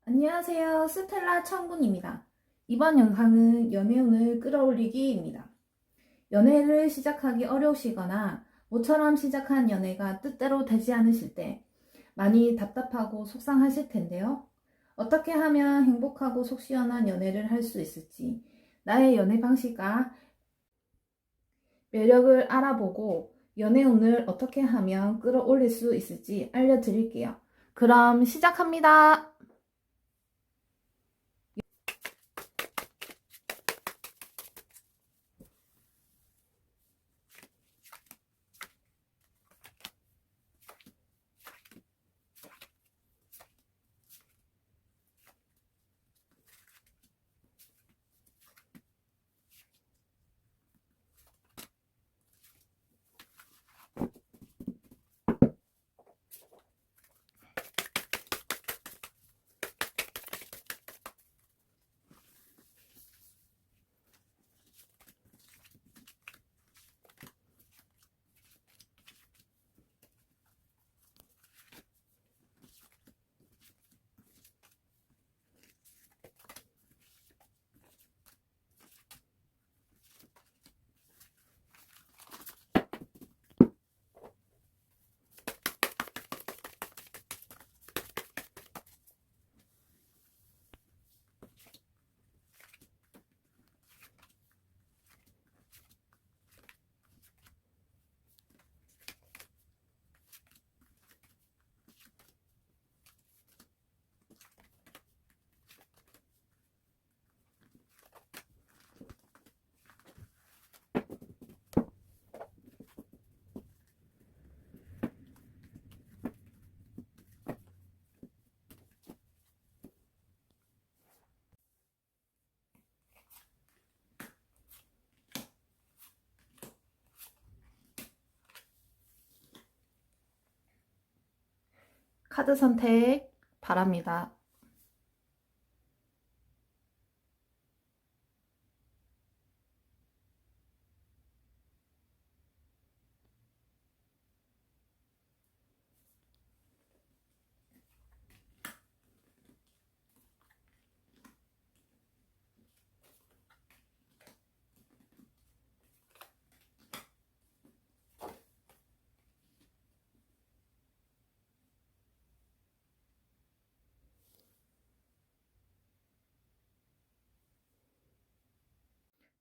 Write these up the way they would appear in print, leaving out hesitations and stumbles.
안녕하세요. 스텔라 청군입니다. 이번 영상은 연애운을 끌어올리기입니다. 연애를 시작하기 어려우시거나 모처럼 시작한 연애가 뜻대로 되지 않으실 때 많이 답답하고 속상하실 텐데요. 어떻게 하면 행복하고 속 시원한 연애를 할 수 있을지 나의 연애 방식과 매력을 알아보고 연애운을 어떻게 하면 끌어올릴 수 있을지 알려드릴게요. 그럼 시작합니다. 카드 선택 바랍니다.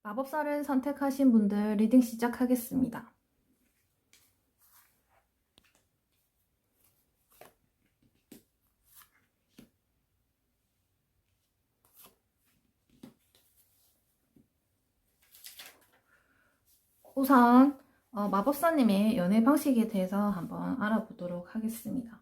마법사를 선택하신 분들 리딩 시작하겠습니다. 우선 마법사님의 연애 방식에 대해서 한번 알아보도록 하겠습니다.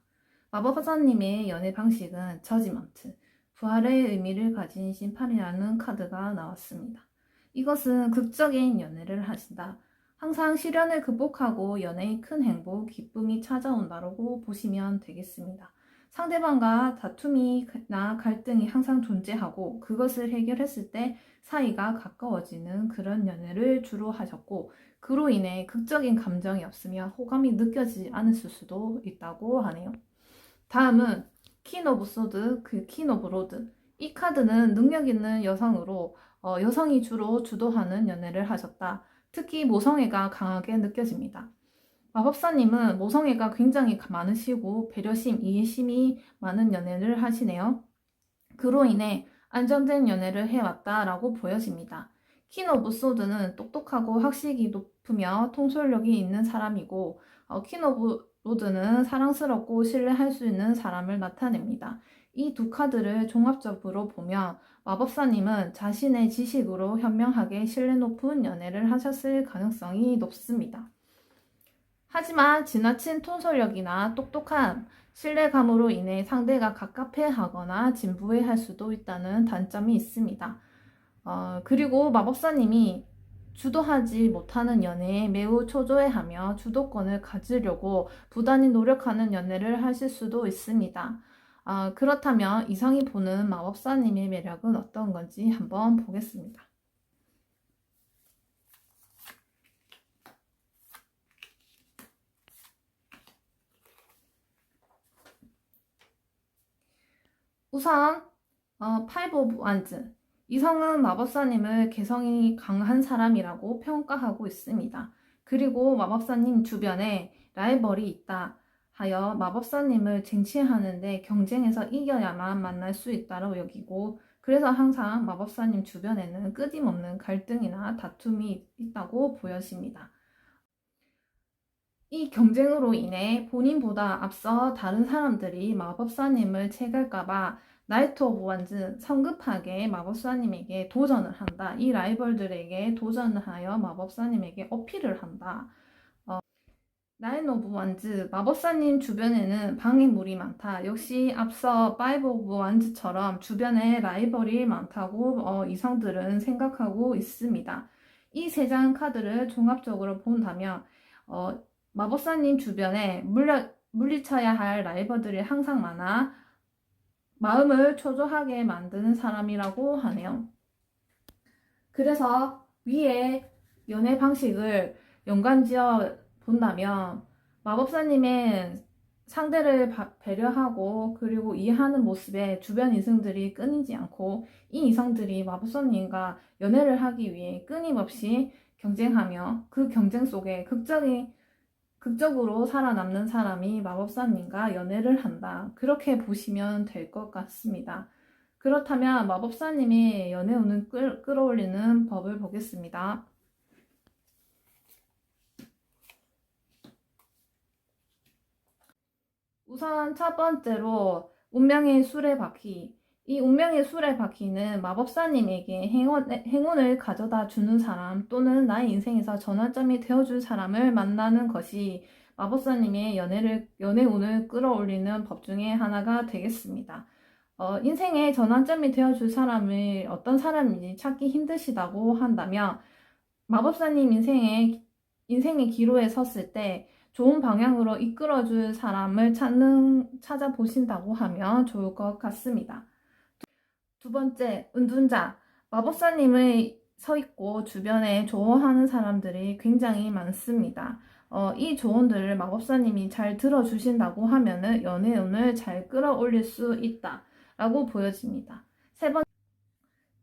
마법사님의 연애 방식은 저지먼트, 부활의 의미를 가진 심판이라는 카드가 나왔습니다. 이것은 극적인 연애를 하신다. 항상 시련을 극복하고 연애의 큰 행복, 기쁨이 찾아온다고 보시면 되겠습니다. 상대방과 다툼이나 갈등이 항상 존재하고 그것을 해결했을 때 사이가 가까워지는 그런 연애를 주로 하셨고 그로 인해 극적인 감정이 없으며 호감이 느껴지지 않았을 수도 있다고 하네요. 다음은 퀸 오브 소드, 퀸 오브 로드. 이 카드는 능력 있는 여성으로 여성이 주로 주도하는 연애를 하셨다. 특히 모성애가 강하게 느껴집니다. 마법사님은 모성애가 굉장히 많으시고 배려심, 이해심이 많은 연애를 하시네요. 그로 인해 안정된 연애를 해왔다라고 보여집니다. 퀸 오브 소드는 똑똑하고 학식이 높으며 통솔력이 있는 사람이고 퀸 오브 로드는 사랑스럽고 신뢰할 수 있는 사람을 나타냅니다. 이 두 카드를 종합적으로 보면 마법사님은 자신의 지식으로 현명하게 신뢰 높은 연애를 하셨을 가능성이 높습니다. 하지만 지나친 통솔력이나 똑똑함, 신뢰감으로 인해 상대가 갑갑해하거나 진부해할 수도 있다는 단점이 있습니다. 그리고 마법사님이 주도하지 못하는 연애에 매우 초조해하며 주도권을 가지려고 부단히 노력하는 연애를 하실 수도 있습니다. 그렇다면 이성이 보는 마법사님의 매력은 어떤 건지 한번 보겠습니다. 우선 파이브 오브 완즈. 이성은 마법사님을 개성이 강한 사람이라고 평가하고 있습니다. 그리고 마법사님 주변에 라이벌이 있다 하여 마법사님을 쟁취하는데 경쟁에서 이겨야만 만날 수 있다고 여기고, 그래서 항상 마법사님 주변에는 끊임없는 갈등이나 다툼이 있다고 보여집니다. 이 경쟁으로 인해 본인보다 앞서 다른 사람들이 마법사님을 채갈까봐 나이트 오브 완즈, 성급하게 마법사님에게 도전을 한다. 이 라이벌들에게 도전을 하여 마법사님에게 어필을 한다. 나인 오브 완즈, 마법사님 주변에는 방해물이 많다. 역시 앞서 파이브 오브 완즈처럼 주변에 라이벌이 많다고 이성들은 생각하고 있습니다. 이 세 장 카드를 종합적으로 본다면 마법사님 주변에 물리쳐야 할 라이벌들이 항상 많아 마음을 초조하게 만드는 사람이라고 하네요. 그래서 위에 연애 방식을 연관지어 본다면 마법사님의 상대를 배려하고 그리고 이해하는 모습에 주변 이성들이 끊이지 않고, 이 이성들이 마법사님과 연애를 하기 위해 끊임없이 경쟁하며 그 경쟁 속에 극적으로 살아남는 사람이 마법사님과 연애를 한다. 그렇게 보시면 될 것 같습니다. 그렇다면 마법사님이 연애 운을 끌어올리는 법을 보겠습니다. 우선 첫 번째로 운명의 수레바퀴. 이 운명의 수레바퀴는 마법사님에게 행운을 가져다 주는 사람 또는 나의 인생에서 전환점이 되어줄 사람을 만나는 것이 마법사님의 연애 운을 끌어올리는 법 중에 하나가 되겠습니다. 인생의 전환점이 되어줄 사람을 어떤 사람인지 찾기 힘드시다고 한다면 마법사님 인생의 기로에 섰을 때 좋은 방향으로 이끌어줄 사람을 찾아보신다고 하면 좋을 것 같습니다. 두 번째, 은둔자. 마법사님의 서 있고 주변에 조언하는 사람들이 굉장히 많습니다. 이 조언들을 마법사님이 잘 들어주신다고 하면은 연애운을 잘 끌어올릴 수 있다 라고 보여집니다.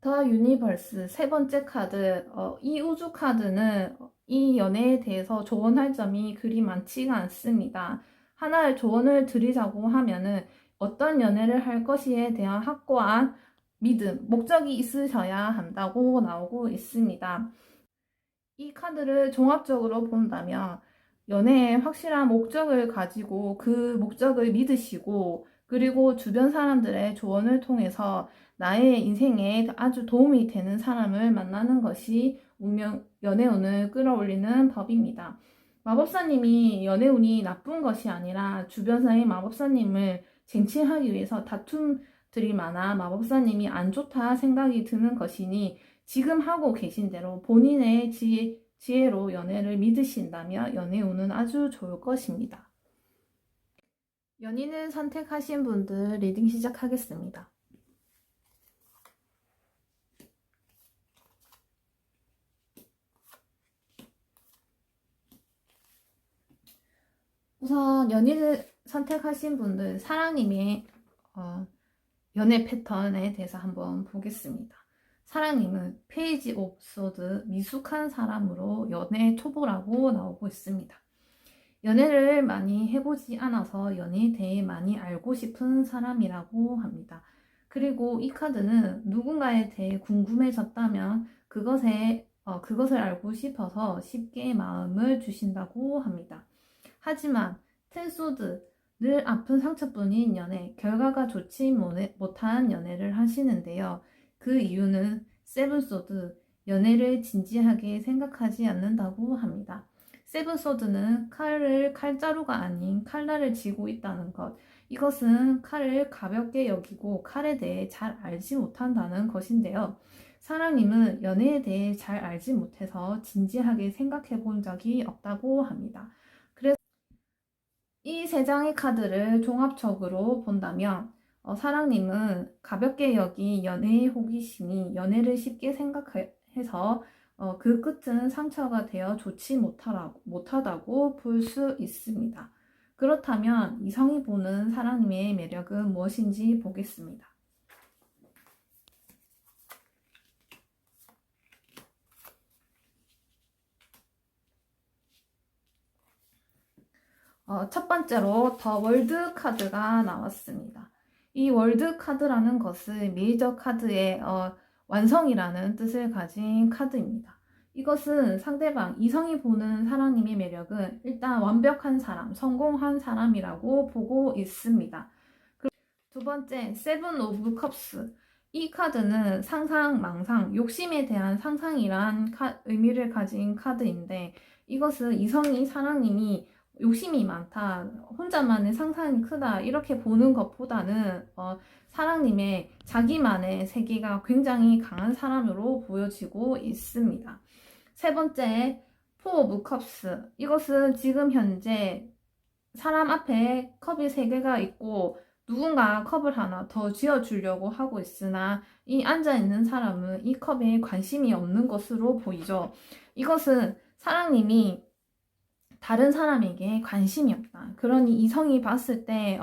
더 유니버스 세 번째 카드, 이 우주 카드는 이 연애에 대해서 조언할 점이 그리 많지가 않습니다. 하나의 조언을 드리자고 하면은 어떤 연애를 할 것이에 대한 확고한 믿음, 목적이 있으셔야 한다고 나오고 있습니다. 이 카드를 종합적으로 본다면 연애에 확실한 목적을 가지고 그 목적을 믿으시고, 그리고 주변 사람들의 조언을 통해서 나의 인생에 아주 도움이 되는 사람을 만나는 것이 연애운을 끌어올리는 법입니다. 마법사님이 연애운이 나쁜 것이 아니라 주변사의 마법사님을 쟁취하기 위해서 다툼들이 많아 마법사님이 안 좋다 생각이 드는 것이니, 지금 하고 계신 대로 본인의 지혜로 연애를 믿으신다면 연애운은 아주 좋을 것입니다. 연인을 선택하신 분들 리딩 시작하겠습니다. 우선 연인을 선택하신 분들 사랑님의 연애 패턴에 대해서 한번 보겠습니다. 사랑님은 페이지 오브 소드, 미숙한 사람으로 연애 초보라고 나오고 있습니다. 연애를 많이 해보지 않아서 연애에 대해 많이 알고 싶은 사람이라고 합니다. 그리고 이 카드는 누군가에 대해 궁금해졌다면 그것을 알고 싶어서 쉽게 마음을 주신다고 합니다. 하지만 텐소드, 늘 아픈 상처뿐인 연애, 결과가 좋지 못한 연애를 하시는데요. 그 이유는 세븐소드, 연애를 진지하게 생각하지 않는다고 합니다. 세븐소드는 칼자루가 아닌 칼날을 쥐고 있다는 것. 이것은 칼을 가볍게 여기고 칼에 대해 잘 알지 못한다는 것인데요. 사랑님은 연애에 대해 잘 알지 못해서 진지하게 생각해 본 적이 없다고 합니다. 이 세 장의 카드를 종합적으로 본다면 사랑님은 가볍게 여기 연애의 호기심이 연애를 쉽게 생각해서 그 끝은 상처가 되어 좋지 못하다고 볼 수 있습니다. 그렇다면 이성이 보는 사랑님의 매력은 무엇인지 보겠습니다. 첫 번째로 더 월드 카드가 나왔습니다. 이 월드 카드라는 것은 메이저 카드의 완성이라는 뜻을 가진 카드입니다. 이것은 상대방, 이성이 보는 사랑님의 매력은 일단 완벽한 사람, 성공한 사람이라고 보고 있습니다. 두 번째, 세븐 오브 컵스. 이 카드는 상상, 망상, 욕심에 대한 상상이란 의미를 가진 카드인데, 이것은 이성이 사랑님이 욕심이 많다, 혼자만의 상상이 크다, 이렇게 보는 것보다는 사랑님의 자기만의 세계가 굉장히 강한 사람으로 보여지고 있습니다. 세 번째, 포 오브 컵스. 이것은 지금 현재 사람 앞에 컵이 3개가 있고 누군가 컵을 하나 더 쥐어주려고 하고 있으나 이 앉아있는 사람은 이 컵에 관심이 없는 것으로 보이죠. 이것은 사랑님이 다른 사람에게 관심이 없다. 그러니 이성이 봤을 때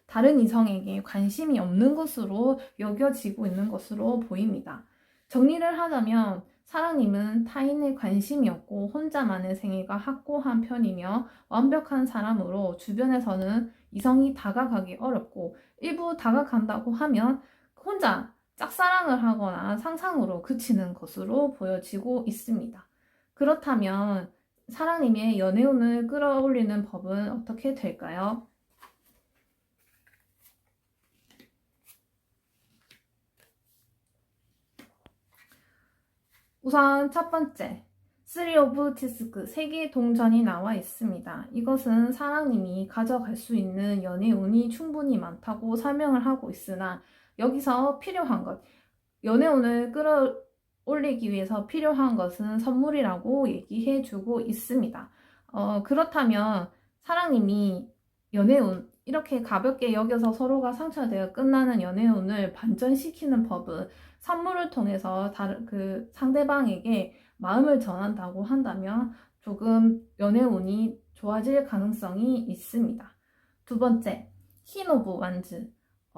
다른 이성에게 관심이 없는 것으로 여겨지고 있는 것으로 보입니다. 정리를 하자면 사랑님은 타인의 관심이 없고 혼자만의 생애가 확고한 편이며 완벽한 사람으로 주변에서는 이성이 다가가기 어렵고 일부 다가간다고 하면 혼자 짝사랑을 하거나 상상으로 그치는 것으로 보여지고 있습니다. 그렇다면 사랑님의 연애운을 끌어올리는 법은 어떻게 될까요? 우선 첫 번째, 3 오브 디스크, 세계 동전이 나와 있습니다. 이것은 사랑님이 가져갈 수 있는 연애운이 충분히 많다고 설명을 하고 있으나 여기서 필요한 것, 연애운을 끌어올리기 위해서 필요한 것은 선물이라고 얘기해 주고 있습니다. 그렇다면 사랑님이 연애운, 이렇게 가볍게 여겨서 서로가 상처되어 끝나는 연애운을 반전시키는 법은 선물을 통해서 그 상대방에게 마음을 전한다고 한다면 조금 연애운이 좋아질 가능성이 있습니다. 두 번째, 퀸 오브 완즈,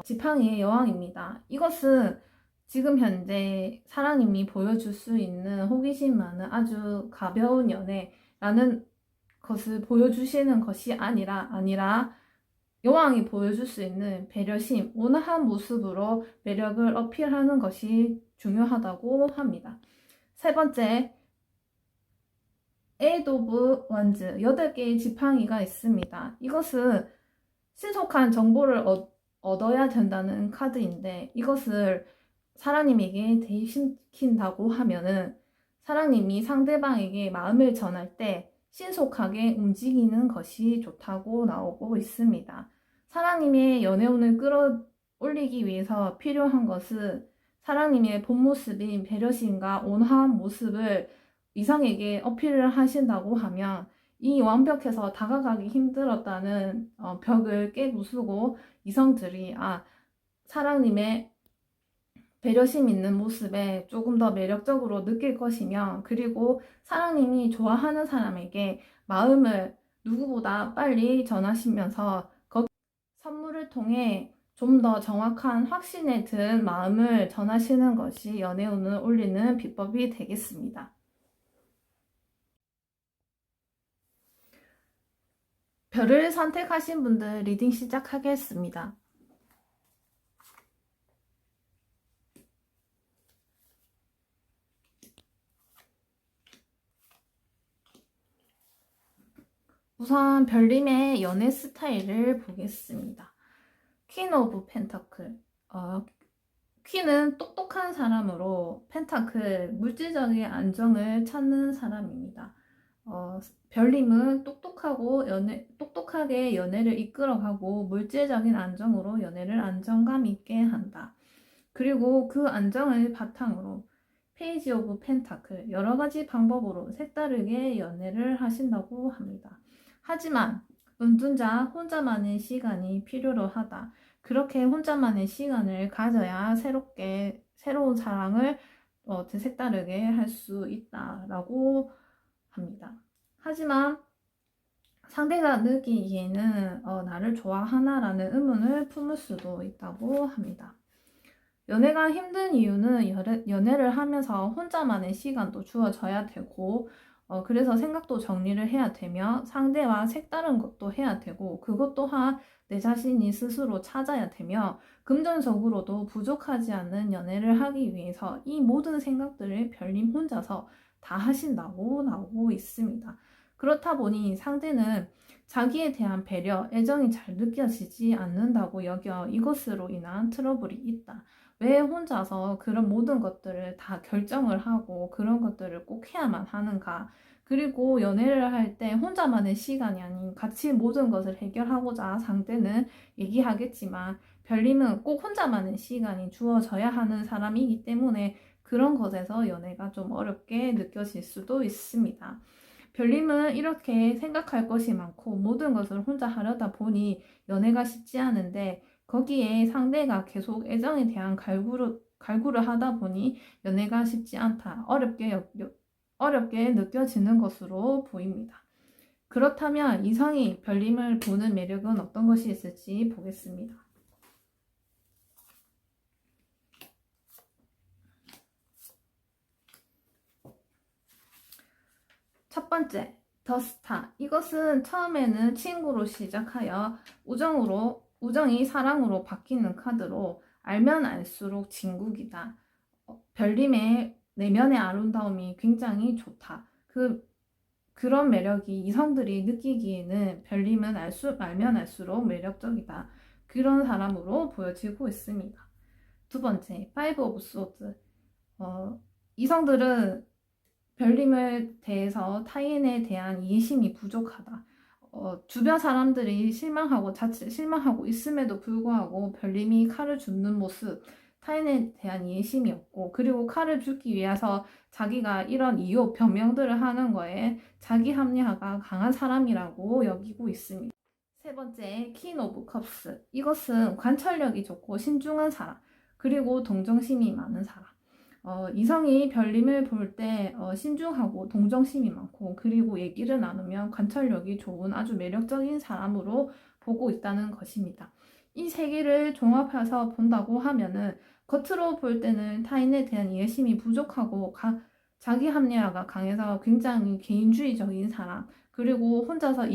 지팡이의 여왕입니다. 이것은 지금 현재 사랑님이 보여줄 수 있는 호기심 많은 아주 가벼운 연애라는 것을 보여주시는 것이 아니라 여왕이 보여줄 수 있는 배려심, 온화한 모습으로 매력을 어필하는 것이 중요하다고 합니다. 세 번째, 8 오브 원즈, 8개의 지팡이가 있습니다. 이것은 신속한 정보를 얻어야 된다는 카드인데 이것을 사랑님에게 대입시킨다고 하면은 사랑님이 상대방에게 마음을 전할 때 신속하게 움직이는 것이 좋다고 나오고 있습니다. 사랑님의 연애운을 끌어올리기 위해서 필요한 것은 사랑님의 본 모습인 배려심과 온화한 모습을 이성에게 어필을 하신다고 하면 이 완벽해서 다가가기 힘들었다는 벽을 깨부수고 이성들이 사랑님의 배려심 있는 모습에 조금 더 매력적으로 느낄 것이며 그리고 사랑님이 좋아하는 사람에게 마음을 누구보다 빨리 전하시면서 선물을 통해 좀 더 정확한 확신에 든 마음을 전하시는 것이 연애운을 올리는 비법이 되겠습니다. 별을 선택하신 분들 리딩 시작하겠습니다. 우선 별님의 연애 스타일을 보겠습니다. 퀸 오브 펜타클. 퀸은 똑똑한 사람으로 펜타클, 물질적인 안정을 찾는 사람입니다. 별님은 똑똑하게 연애를 이끌어가고 물질적인 안정으로 연애를 안정감 있게 한다. 그리고 그 안정을 바탕으로 페이지 오브 펜타클, 여러 가지 방법으로 색다르게 연애를 하신다고 합니다. 하지만 은둔자 혼자만의 시간이 필요로 하다. 그렇게 혼자만의 시간을 가져야 새로운 사랑을 색다르게 할 수 있다라고 합니다. 하지만 상대가 느끼기에는 나를 좋아하나라는 의문을 품을 수도 있다고 합니다. 연애가 힘든 이유는 연애를 하면서 혼자만의 시간도 주어져야 되고 그래서 생각도 정리를 해야 되며 상대와 색다른 것도 해야 되고 그것 또한 내 자신이 스스로 찾아야 되며 금전적으로도 부족하지 않는 연애를 하기 위해서 이 모든 생각들을 별님 혼자서 다 하신다고 나오고 있습니다. 그렇다 보니 상대는 자기에 대한 배려, 애정이 잘 느껴지지 않는다고 여겨 이것으로 인한 트러블이 있다. 왜 혼자서 그런 모든 것들을 다 결정을 하고 그런 것들을 꼭 해야만 하는가? 그리고 연애를 할 때 혼자만의 시간이 아닌 같이 모든 것을 해결하고자 상대는 얘기하겠지만 별님은 꼭 혼자만의 시간이 주어져야 하는 사람이기 때문에 그런 것에서 연애가 좀 어렵게 느껴질 수도 있습니다. 별님은 이렇게 생각할 것이 많고 모든 것을 혼자 하려다 보니 연애가 쉽지 않은데 거기에 상대가 계속 애정에 대한 갈구를 하다 보니 연애가 쉽지 않다. 어렵게 느껴지는 것으로 보입니다. 그렇다면 이성이 별님을 보는 매력은 어떤 것이 있을지 보겠습니다. 첫 번째, 더 스타. 이것은 처음에는 친구로 시작하여 우정이 사랑으로 바뀌는 카드로 알면 알수록 진국이다. 별님의 내면의 아름다움이 굉장히 좋다. 그런 매력이 이성들이 느끼기에는 별님은 알면 알수록 매력적이다. 그런 사람으로 보여지고 있습니다. 두 번째, 파이브 오브 소드. 이성들은 별님에 대해서 타인에 대한 이해심이 부족하다. 주변 사람들이 자칫 실망하고 있음에도 불구하고 별님이 칼을 줍는 모습, 타인에 대한 이해심이 없고, 그리고 칼을 줍기 위해서 자기가 이런 이유, 변명들을 하는 거에 자기 합리화가 강한 사람이라고 여기고 있습니다. 세 번째, 퀸 오브 컵스. 이것은 관찰력이 좋고 신중한 사람, 그리고 동정심이 많은 사람. 이성이 별님을 볼 때 신중하고 동정심이 많고 그리고 얘기를 나누면 관찰력이 좋은 아주 매력적인 사람으로 보고 있다는 것입니다. 이 세 개를 종합해서 본다고 하면은 겉으로 볼 때는 타인에 대한 이해심이 부족하고 자기 합리화가 강해서 굉장히 개인주의적인 사람, 그리고 혼자서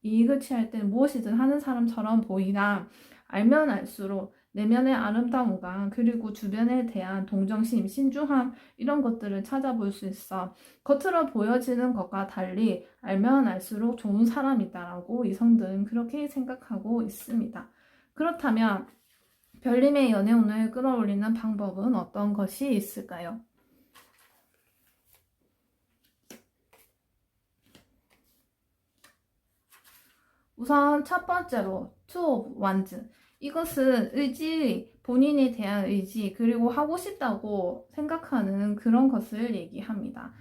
이익을 취할 때 무엇이든 하는 사람처럼 보이나 알면 알수록 내면의 아름다움과 그리고 주변에 대한 동정심, 신중함 이런 것들을 찾아볼 수 있어. 겉으로 보여지는 것과 달리 알면 알수록 좋은 사람이다라고 이성들은 그렇게 생각하고 있습니다. 그렇다면 별님의 연애운을 끌어올리는 방법은 어떤 것이 있을까요? 우선 첫 번째로 투 오브 완즈. 이것은 본인에 대한 의지, 그리고 하고 싶다고 생각하는 그런 것을 얘기합니다.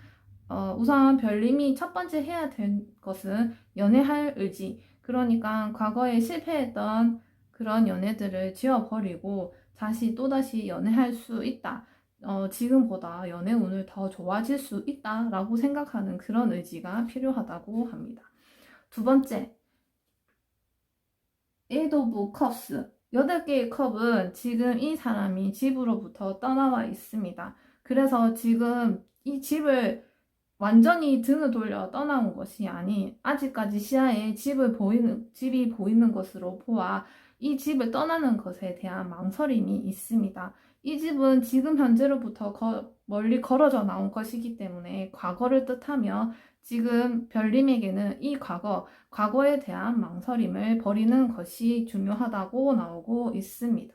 우선 별님이 첫 번째 해야 될 것은 연애할 의지. 그러니까 과거에 실패했던 그런 연애들을 지워버리고 또다시 연애할 수 있다. 지금보다 연애 운을 더 좋아질 수 있다라고 생각하는 그런 의지가 필요하다고 합니다. 두 번째, 에이드 오브 컵스. 8개의 컵은 지금 이 사람이 집으로부터 떠나와 있습니다. 그래서 지금 이 집을 완전히 등을 돌려 떠나온 것이 아닌 아직까지 시야에 집이 보이는 것으로 보아 이 집을 떠나는 것에 대한 망설임이 있습니다. 이 집은 지금 현재로부터 멀리 걸어져 나온 것이기 때문에 과거를 뜻하며 지금 별님에게는 이 과거에 대한 망설임을 버리는 것이 중요하다고 나오고 있습니다.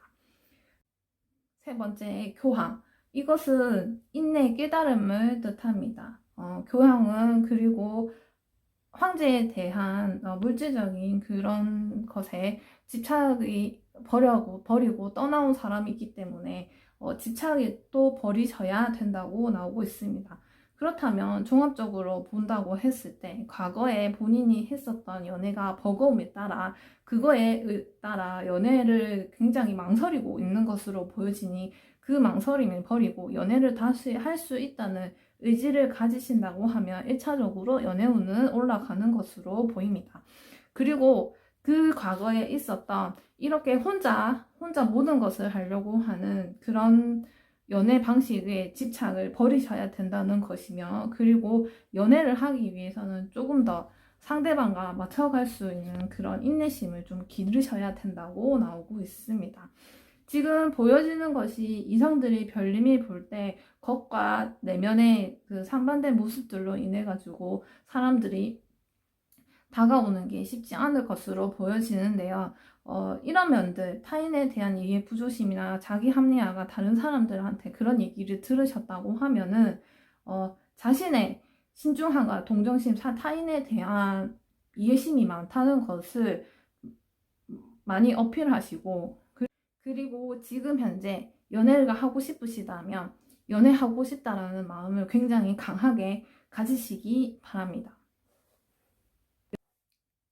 세 번째, 교황. 이것은 인내, 깨달음을 뜻합니다. 교황은 그리고 황제에 대한 물질적인 그런 것에 집착이 버리고 떠나온 사람이기 때문에 집착이 또 버리셔야 된다고 나오고 있습니다. 그렇다면 종합적으로 본다고 했을 때 과거에 본인이 했었던 연애가 버거움에 따라 그거에 따라 연애를 굉장히 망설이고 있는 것으로 보여지니 그 망설임을 버리고 연애를 다시 할 수 있다는 의지를 가지신다고 하면 1차적으로 연애운은 올라가는 것으로 보입니다. 그리고 그 과거에 있었던 이렇게 혼자 모든 것을 하려고 하는 그런 연애 방식에 집착을 버리셔야 된다는 것이며, 그리고 연애를 하기 위해서는 조금 더 상대방과 맞춰갈 수 있는 그런 인내심을 좀 기르셔야 된다고 나오고 있습니다. 지금 보여지는 것이 이성들이 별님이 볼 때 겉과 내면의 그 상반된 모습들로 인해 가지고 사람들이 다가오는 게 쉽지 않을 것으로 보여지는데요. 이런 면들, 타인에 대한 이해 부조심이나 자기 합리화가 다른 사람들한테 그런 얘기를 들으셨다고 하면은 자신의 신중함과 동정심, 타인에 대한 이해심이 많다는 것을 많이 어필하시고, 그리고 지금 현재 연애를 하고 싶으시다면 연애하고 싶다라는 마음을 굉장히 강하게 가지시기 바랍니다.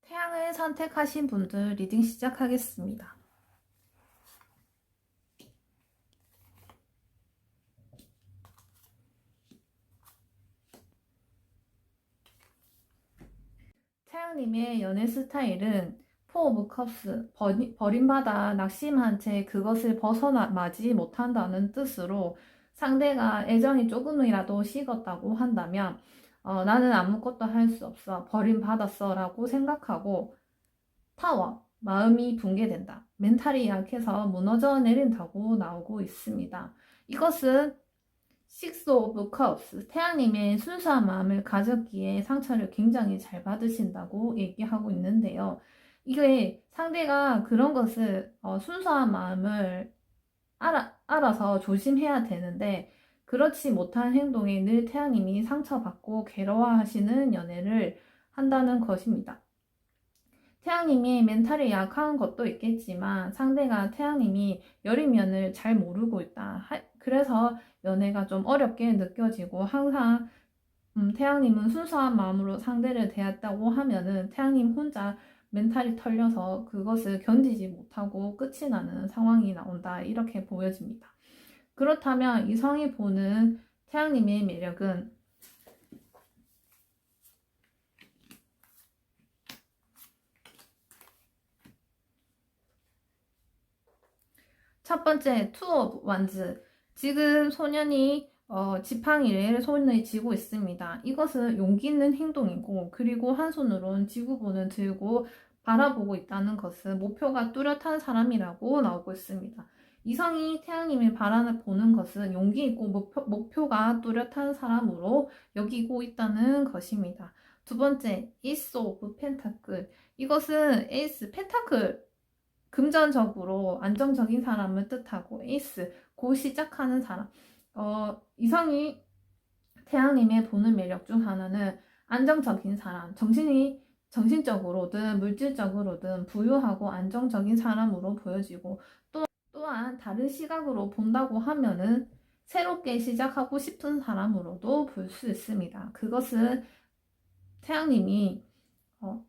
태양을 선택하신 분들 리딩 시작하겠습니다. 태양님의 연애 스타일은 포 오브 컵스, 버림받아 낙심한 채 그것을 벗어나지 못한다는 뜻으로, 상대가 애정이 조금이라도 식었다고 한다면 나는 아무것도 할 수 없어, 버림받았어 라고 생각하고, 타워, 마음이 붕괴된다, 멘탈이 약해서 무너져 내린다고 나오고 있습니다. 이것은 Six of Cups, 태양님의 순수한 마음을 가졌기에 상처를 굉장히 잘 받으신다고 얘기하고 있는데요. 이게 상대가 그런 것을 순수한 마음을 알아서 조심해야 되는데, 그렇지 못한 행동에 늘 태양님이 상처받고 괴로워하시는 연애를 한다는 것입니다. 태양님이 멘탈이 약한 것도 있겠지만 상대가 태양님이 여리면을 잘 모르고 있다. 그래서 연애가 좀 어렵게 느껴지고, 항상 태양님은 순수한 마음으로 상대를 대했다고 하면은 태양님 혼자 멘탈이 털려서 그것을 견디지 못하고 끝이 나는 상황이 나온다, 이렇게 보여집니다. 그렇다면 이성이 보는 태양님의 매력은 첫 번째, 투 오브 완즈. 지금 소년이 지팡이를 손에 쥐고 있습니다. 이것은 용기 있는 행동이고, 그리고 한 손으로는 지구본을 들고 바라보고 있다는 것은 목표가 뚜렷한 사람이라고 나오고 있습니다. 이성이 태양님을 바라보는 것은 용기 있고 목표가 뚜렷한 사람으로 여기고 있다는 것입니다. 두 번째, 에이스 오브 펜타클. 이것은 에이스, 펜타클, 금전적으로 안정적인 사람을 뜻하고, 에이스, 곧 시작하는 사람. 이성이 태양님의 보는 매력 중 하나는 안정적인 사람, 정신적으로든 물질적으로든 부유하고 안정적인 사람으로 보여지고, 또한 다른 시각으로 본다고 하면은 새롭게 시작하고 싶은 사람으로도 볼 수 있습니다. 그것은 태양님이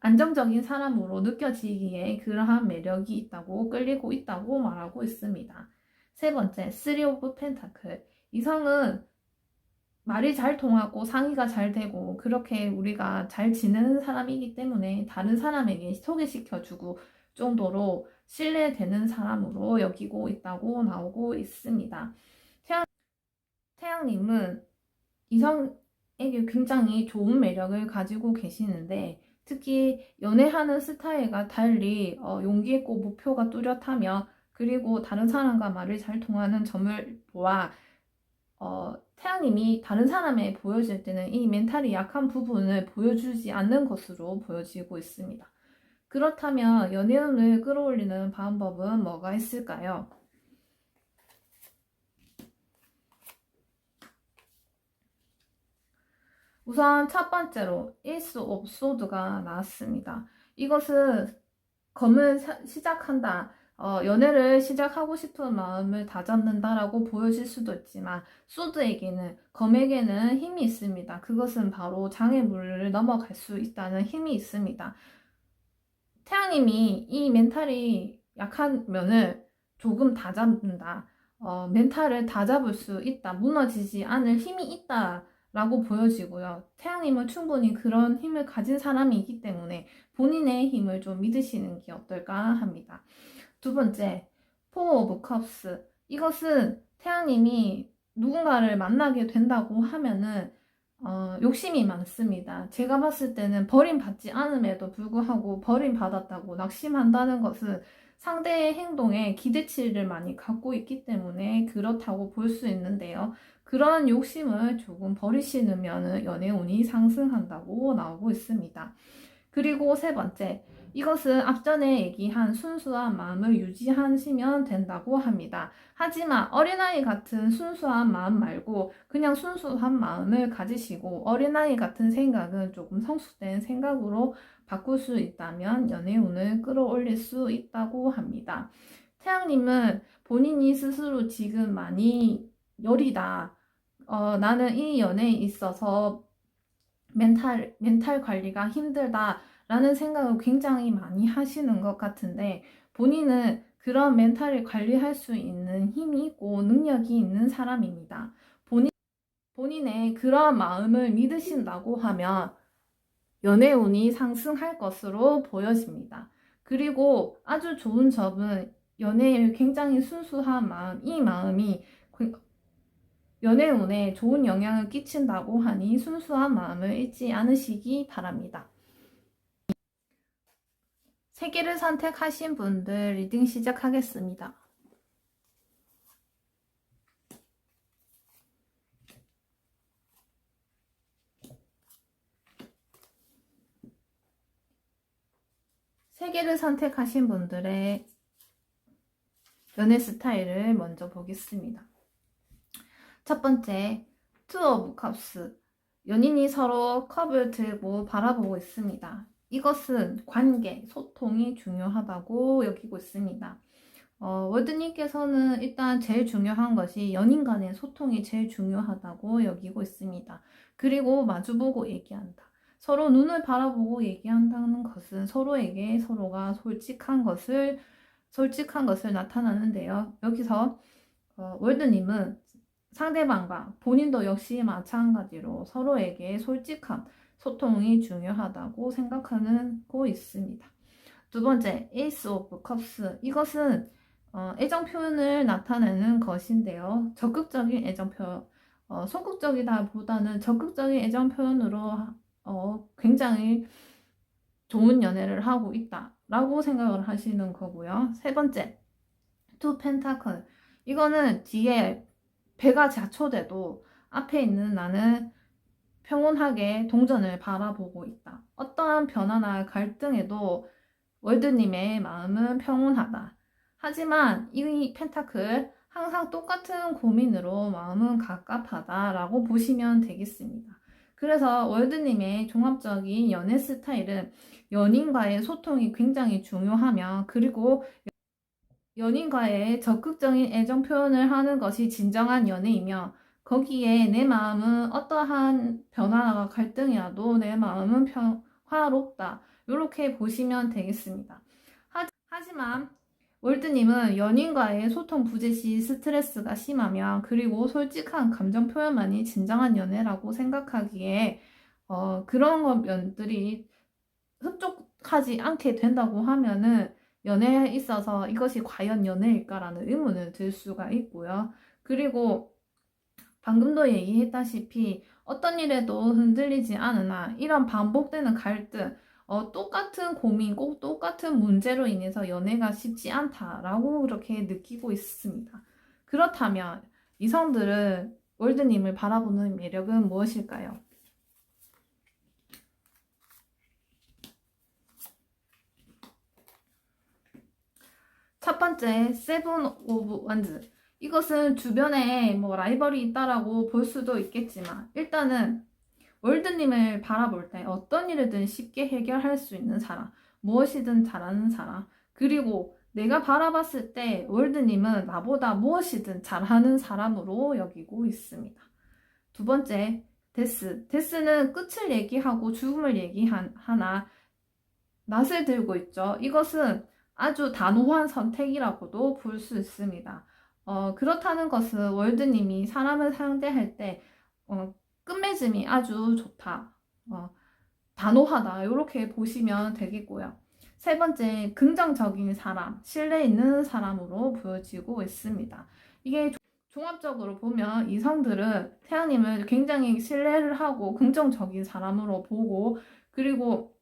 안정적인 사람으로 느껴지기에 그러한 매력이 있다고, 끌리고 있다고 말하고 있습니다. 세 번째, 쓰리 오브 펜타클. 이성은 말이 잘 통하고 상의가 잘 되고 그렇게 우리가 잘 지내는 사람이기 때문에 다른 사람에게 소개시켜주고 정도로 신뢰되는 사람으로 여기고 있다고 나오고 있습니다. 태양님은 이성에게 굉장히 좋은 매력을 가지고 계시는데, 특히 연애하는 스타일과 달리 용기 있고 목표가 뚜렷하며, 그리고 다른 사람과 말을 잘 통하는 점을 보아 태양님이 다른 사람에 보여질 때는 이 멘탈이 약한 부분을 보여주지 않는 것으로 보여지고 있습니다. 그렇다면 연애운을 끌어올리는 방법은 뭐가 있을까요? 우선 첫 번째로 에이스 오브 소드가 나왔습니다. 이것은 검을 시작한다, 연애를 시작하고 싶은 마음을 다잡는다라고 보여질 수도 있지만, 소드에게는, 검에게는 힘이 있습니다. 그것은 바로 장애물을 넘어갈 수 있다는 힘이 있습니다. 태양님이 이 멘탈이 약한 면을 조금 다잡는다, 멘탈을 다잡을 수 있다, 무너지지 않을 힘이 있다 라고 보여지고요. 태양님은 충분히 그런 힘을 가진 사람이기 때문에 본인의 힘을 좀 믿으시는 게 어떨까 합니다. 두 번째, 포 오브 컵스. 이것은 태양님이 누군가를 만나게 된다고 하면은 욕심이 많습니다. 제가 봤을 때는 버림받지 않음에도 불구하고 버림받았다고 낙심한다는 것은 상대의 행동에 기대치를 많이 갖고 있기 때문에 그렇다고 볼 수 있는데요. 그런 욕심을 조금 버리시면 연애운이 상승한다고 나오고 있습니다. 그리고 세 번째, 이것은 앞전에 얘기한 순수한 마음을 유지하시면 된다고 합니다. 하지만 어린아이 같은 순수한 마음 말고 그냥 순수한 마음을 가지시고 어린아이 같은 생각은 조금 성숙된 생각으로 바꿀 수 있다면 연애운을 끌어올릴 수 있다고 합니다. 태양님은 본인이 스스로 지금 많이 여리다. 나는 이 연애에 있어서 멘탈 관리가 힘들다라는 생각을 굉장히 많이 하시는 것 같은데 본인은 그런 멘탈을 관리할 수 있는 힘이 있고 능력이 있는 사람입니다. 본인의 그런 마음을 믿으신다고 하면 연애운이 상승할 것으로 보여집니다. 그리고 아주 좋은 점은 연애에 굉장히 순수한 마음, 이 마음이 연애운에 좋은 영향을 끼친다고 하니 순수한 마음을 잊지 않으시기 바랍니다. 세 개를 선택하신 분들 리딩 시작하겠습니다. 세 개를 선택하신 분들의 연애 스타일을 먼저 보겠습니다. 첫 번째, 투 오브 컵스. 연인이 서로 컵을 들고 바라보고 있습니다. 이것은 관계, 소통이 중요하다고 여기고 있습니다. 월드님께서는 일단 제일 중요한 것이 연인 간의 소통이 제일 중요하다고 여기고 있습니다. 그리고 마주보고 얘기한다. 서로 눈을 바라보고 얘기한다는 것은 서로에게 서로가 솔직한 것을 나타나는데요. 여기서 월드님은 상대방과 본인도 역시 마찬가지로 서로에게 솔직함, 소통이 중요하다고 생각하고 있습니다. 두 번째, 에이스 오브 컵스. 이것은 애정 표현을 나타내는 것인데요. 적극적인 애정 표현, 소극적이다 보다는 적극적인 애정 표현으로 굉장히 좋은 연애를 하고 있다라고 생각을 하시는 거고요. 세 번째, 투 펜타클. 이거는 뒤에 배가 자초돼도 앞에 있는 나는 평온하게 동전을 바라보고 있다. 어떠한 변화나 갈등에도 월드님의 마음은 평온하다. 하지만 이 펜타클 항상 똑같은 고민으로 마음은 갑갑하다라고 보시면 되겠습니다. 그래서 월드님의 종합적인 연애 스타일은 연인과의 소통이 굉장히 중요하며 그리고 연인과의 적극적인 애정 표현을 하는 것이 진정한 연애이며 거기에 내 마음은 어떠한 변화나 갈등이라도 내 마음은 평화롭다. 이렇게 보시면 되겠습니다. 하지만 월드님은 연인과의 소통 부재 시 스트레스가 심하며 그리고 솔직한 감정 표현만이 진정한 연애라고 생각하기에 그런 면들이 흡족하지 않게 된다고 하면은 연애에 있어서 이것이 과연 연애일까라는 의문을 들 수가 있고요. 그리고 방금도 얘기했다시피 어떤 일에도 흔들리지 않으나 이런 반복되는 갈등, 똑같은 고민, 꼭 똑같은 문제로 인해서 연애가 쉽지 않다라고 그렇게 느끼고 있습니다. 그렇다면 이성들은 월드님을 바라보는 매력은 무엇일까요? 첫 번째, 세븐 오브 원즈. 이것은 주변에 뭐 라이벌이 있다라고 볼 수도 있겠지만 일단은 월드님을 바라볼 때 어떤 일이든 쉽게 해결할 수 있는 사람, 무엇이든 잘하는 사람, 그리고 내가 바라봤을 때 월드님은 나보다 무엇이든 잘하는 사람으로 여기고 있습니다. 두 번째, 데스. 데스는 끝을 얘기하고 죽음을 얘기하나 낯을 들고 있죠. 이것은 아주 단호한 선택이라고도 볼 수 있습니다. 그렇다는 것은 월드님이 사람을 상대할 때 끝맺음이 아주 좋다. 단호하다. 이렇게 보시면 되겠고요. 세 번째, 긍정적인 사람, 신뢰 있는 사람으로 보여지고 있습니다. 이게 종합적으로 보면 이성들은 태양님을 굉장히 신뢰를 하고 긍정적인 사람으로 보고, 그리고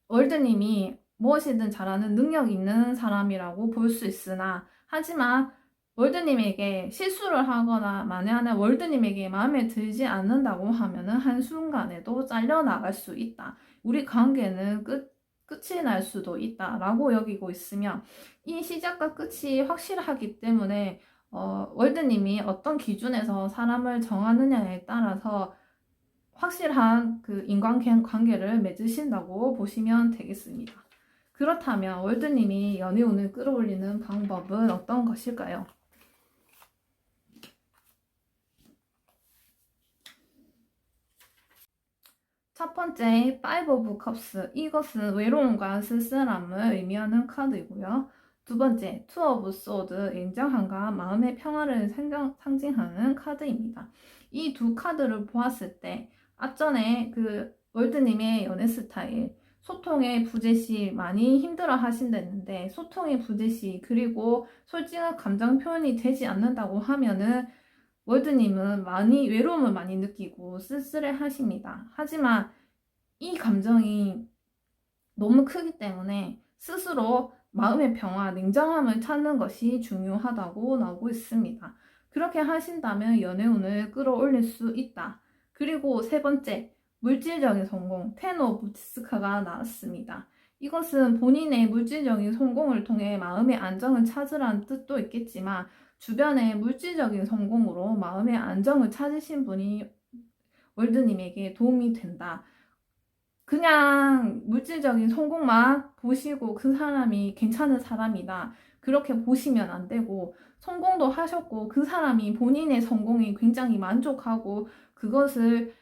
월드님이 무엇이든 잘하는 능력 있는 사람이라고 볼 수 있으나, 하지만 월드님에게 실수를 하거나 만약에 월드님에게 마음에 들지 않는다고 하면은 한순간에도 잘려나갈 수 있다. 우리 관계는 끝이 날 수도 있다 라고 여기고 있으며, 이 시작과 끝이 확실하기 때문에 월드님이 어떤 기준에서 사람을 정하느냐에 따라서 확실한 그 인간관계를 맺으신다고 보시면 되겠습니다. 그렇다면 월드님이 연애운을 끌어올리는 방법은 어떤 것일까요? 첫 번째, Five of Cups. 이것은 외로움과 쓸쓸함을 의미하는 카드이고요. 두 번째, Two of Swords. 냉정함과 마음의 평화를 상징하는 카드입니다. 이 두 카드를 보았을 때 앞전에 그 월드님의 연애 스타일, 소통의 부재시 많이 힘들어 하신다는데, 소통의 부재시 그리고 솔직한 감정 표현이 되지 않는다고 하면은 월드님은 외로움을 많이 느끼고 쓸쓸해 하십니다. 하지만 이 감정이 너무 크기 때문에 스스로 마음의 평화, 냉정함을 찾는 것이 중요하다고 나오고 있습니다. 그렇게 하신다면 연애운을 끌어올릴 수 있다. 그리고 세 번째, 물질적인 성공, 텐 오브 디스크가 나왔습니다. 이것은 본인의 물질적인 성공을 통해 마음의 안정을 찾으라는 뜻도 있겠지만, 주변의 물질적인 성공으로 마음의 안정을 찾으신 분이 월드님에게 도움이 된다. 그냥 물질적인 성공만 보시고 그 사람이 괜찮은 사람이다, 그렇게 보시면 안 되고, 성공도 하셨고 그 사람이 본인의 성공이 굉장히 만족하고 그것을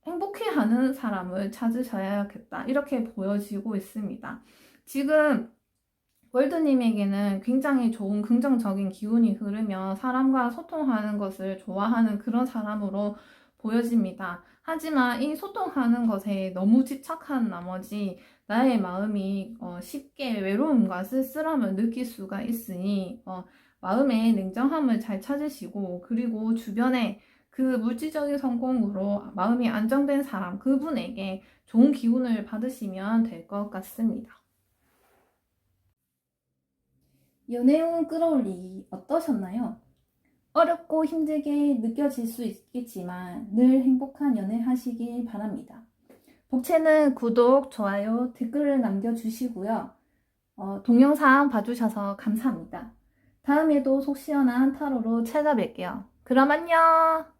행복해하는 사람을 찾으셔야겠다, 이렇게 보여지고 있습니다. 지금 월드님에게는 굉장히 좋은 긍정적인 기운이 흐르며 사람과 소통하는 것을 좋아하는 그런 사람으로 보여집니다. 하지만 이 소통하는 것에 너무 집착한 나머지 나의 마음이 쉽게 외로움과 쓸쓸함을 느낄 수가 있으니 마음의 냉정함을 잘 찾으시고, 그리고 주변에 그 물질적인 성공으로 마음이 안정된 사람, 그분에게 좋은 기운을 받으시면 될 것 같습니다. 연애운 끌어올리기 어떠셨나요? 어렵고 힘들게 느껴질 수 있겠지만 늘 행복한 연애 하시길 바랍니다. 복채는 구독, 좋아요, 댓글을 남겨주시고요. 동영상 봐주셔서 감사합니다. 다음에도 속 시원한 타로로 찾아뵐게요. 그럼 안녕!